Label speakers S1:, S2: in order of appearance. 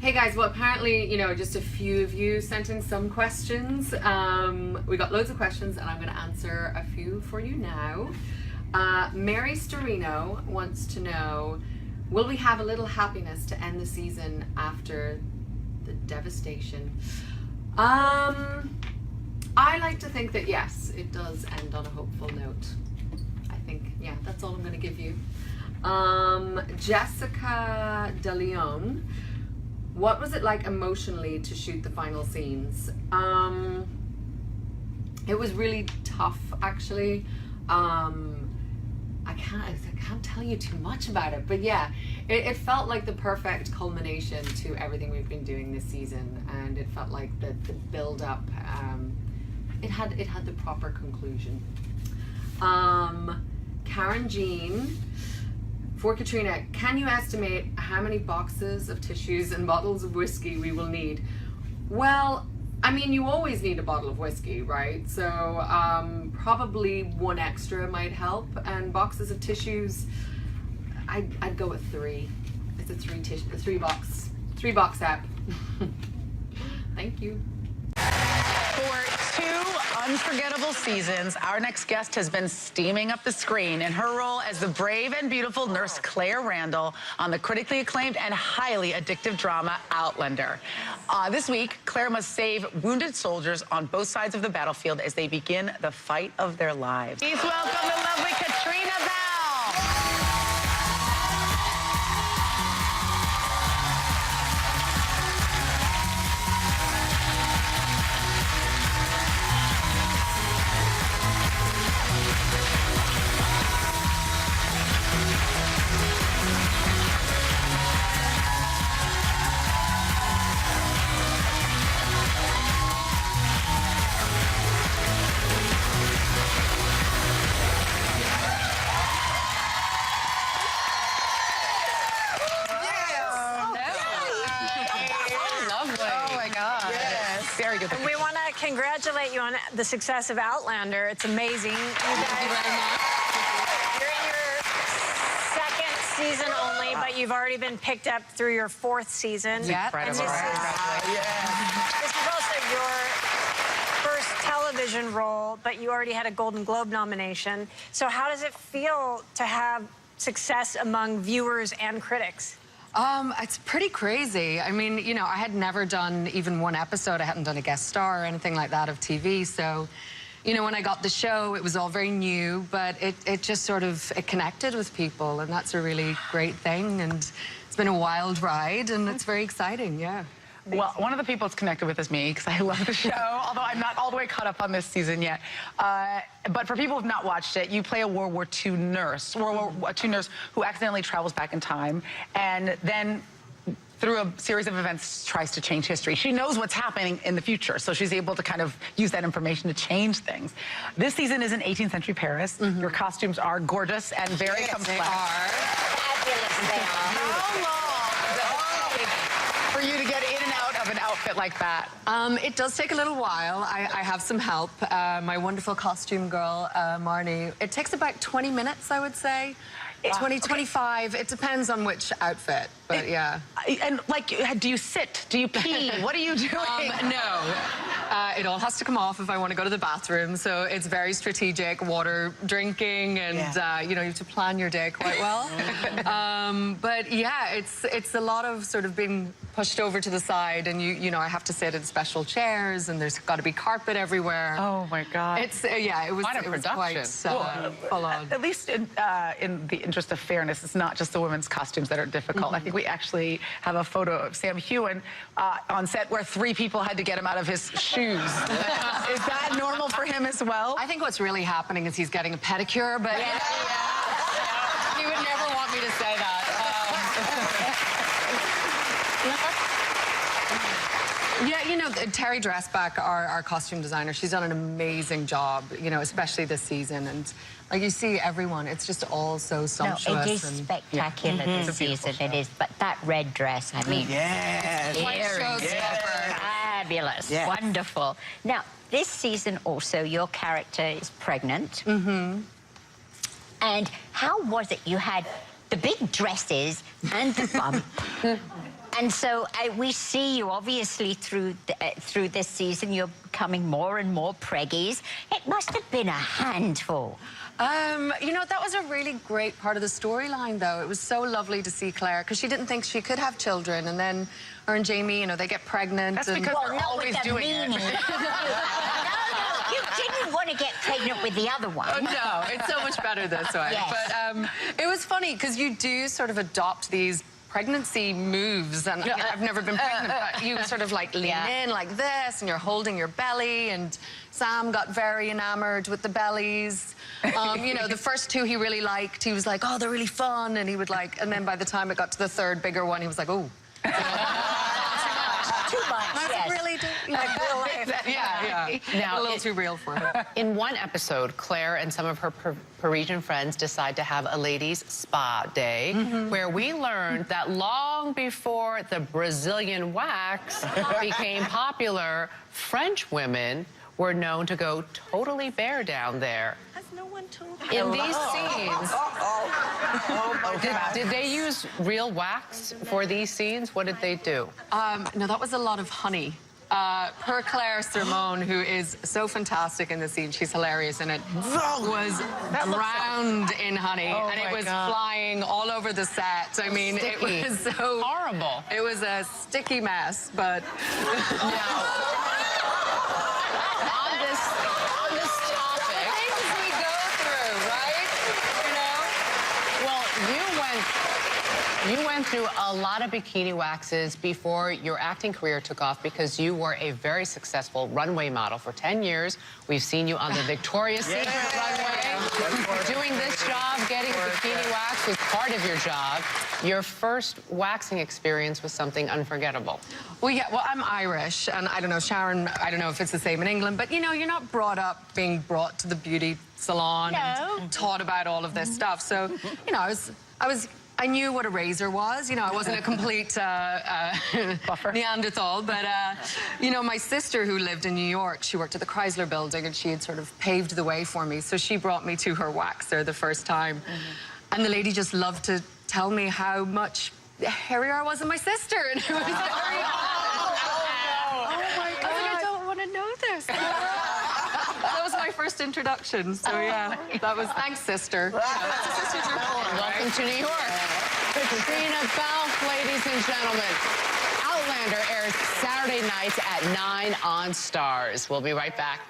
S1: Hey guys, well apparently, just a few of you sent in some questions. We got loads of questions and I'm going to answer a few for you now. Mary Storino wants to know, will we have a little happiness to end the season after the devastation? I like to think that yes, it does end on a hopeful note. I think, yeah, that's all I'm going to give you. Jessica De Leon, what was it like emotionally to shoot the final scenes? It was really tough, actually. I can't tell you too much about it, but yeah, it felt like the perfect culmination to everything we've been doing this season, and it felt like the build up. It had the proper conclusion. Karen Jean. For Caitriona, can you estimate how many boxes of tissues and bottles of whiskey we will need? Well, I mean, you always need a bottle of whiskey, right? So probably one extra might help. And boxes of tissues, I'd go with 3. It's a three box app. Thank you.
S2: For 2 unforgettable seasons, our next guest has been steaming up the screen in her role as the brave and beautiful nurse Claire Randall on the critically acclaimed and highly addictive drama Outlander. This week, Claire must save wounded soldiers on both sides of the battlefield as they begin the fight of their lives. Please welcome the lovely Caitriona Balfe. Very good.
S3: And we want to congratulate you on the success of Outlander. It's amazing.
S1: Thank you very much.
S3: You're in your 2nd season only, but you've already been picked up through your 4th season.
S2: Yeah.
S3: This is also your first television role, but you already had a Golden Globe nomination. So how does it feel to have success among viewers and critics?
S1: It's pretty crazy. I mean, I had never done even one episode. I hadn't done a guest star or anything like that of TV. So, when I got the show, it was all very new, but it just sort of, it connected with people, and that's a really great thing. And it's been a wild ride, and it's very exciting, yeah.
S2: Well, one of the people it's connected with is me, because I love the show, although I'm not all the way caught up on this season yet. But for people who have not watched it, you play a World War II nurse, who accidentally travels back in time, and then through a series of events tries to change history. She knows what's happening in the future, so she's able to kind of use that information to change things. This season is in 18th century Paris. Your costumes are gorgeous and very complex.
S1: They are.
S4: Fabulous they are.
S2: How long for you to get in and out of an outfit like that?
S1: It does take a little while. I have some help. My wonderful costume girl, Marnie. It takes about 20 minutes, I would say. 20, 25. It depends on which outfit, but yeah.
S2: And, do you sit? Do you pee? What are you doing?
S1: No. It all has to come off if I want to go to the bathroom, so it's very strategic, water drinking, and, you have to plan your day quite well. But, yeah, it's a lot of sort of being pushed over to the side, and, I have to sit in special chairs, and there's got to be carpet everywhere.
S2: Oh, my God.
S1: It was quite full on.
S2: At least in the interest of fairness, it's not just the women's costumes that are difficult. I think we actually have a photo of Sam Heughan on set where 3 people had to get him out of his shoes. Is that normal for him as well?
S1: I think what's really happening is he's getting a pedicure, but he would never want me to say that. Yeah, Terry Dressback, our costume designer, she's done an amazing job, especially this season. And like you see everyone, it's just all so sumptuous.
S4: No, it is spectacular this season. It is, but that red dress, I mean, fabulous, wonderful. Now, this season also, your character is pregnant. And how was it? You had the big dresses and the bump. And so we see you, obviously, through this season. You're becoming more and more preggies. It must have been a handful.
S1: You know, that was a really great part of the storyline, though. It was so lovely to see Claire, because she didn't think she could have children, and then her and Jamie, you know, they get pregnant.
S2: That's because they're always doing it.
S4: No, you didn't want to get pregnant with the other one.
S1: Oh, no, it's so much better this way.
S4: Yes.
S1: But it was funny, because you do sort of adopt these pregnancy moves, and I've never been pregnant, but you sort of like lean in like this, and you're holding your belly, and Sam got very enamored with the bellies. You know, the first two he really liked. He was like, oh, they're really fun, and he would like, and then by the time it got to the third bigger one, he was like, oh.
S4: Too much, yes.
S1: Really do, like real life. Yeah.
S5: Now,
S1: a little too real for her.
S5: In one episode, Claire and some of her Parisian friends decide to have a ladies' spa day, where we learned that long before the Brazilian wax became popular, French women were known to go totally bare down there.
S3: Has no one told me?
S5: In these scenes, did they use real wax for these scenes? What did they do?
S1: No, that was a lot of honey. Per Claire Sermon, who is so fantastic in the scene, she's hilarious in it, was drowned in honey, and it was flying all over the set. I mean, it was so
S5: horrible.
S1: It was a sticky mess, but on this topic, things we go through, right? You know?
S5: Well, you went through a lot of bikini waxes before your acting career took off, because you were a very successful runway model for 10 years. We've seen you on the Victoria's Secret runway. Doing this job, getting bikini wax was part of your job. Your first waxing experience was something unforgettable.
S1: Well, yeah, well, I'm Irish, and I don't know, Sharon, I don't know if it's the same in England, but, you know, you're not brought up being brought to the beauty salon and taught about all of this stuff. So, you know, I knew what a razor was. You know, I wasn't a complete Neanderthal, but, you know, my sister, who lived in New York, she worked at the Chrysler building, and she had sort of paved the way for me. So she brought me to her waxer the first time. And the lady just loved to tell me how much hairier I was than my sister. And it was very
S3: Oh, my God.
S1: I was like, I don't want to know this. That was my first introduction. So, yeah, that was, thanks, sister. Sisters are cool.
S5: Welcome to New York. Caitriona Balfe, ladies and gentlemen. Outlander airs Saturday nights at 9 on Stars. We'll be right back.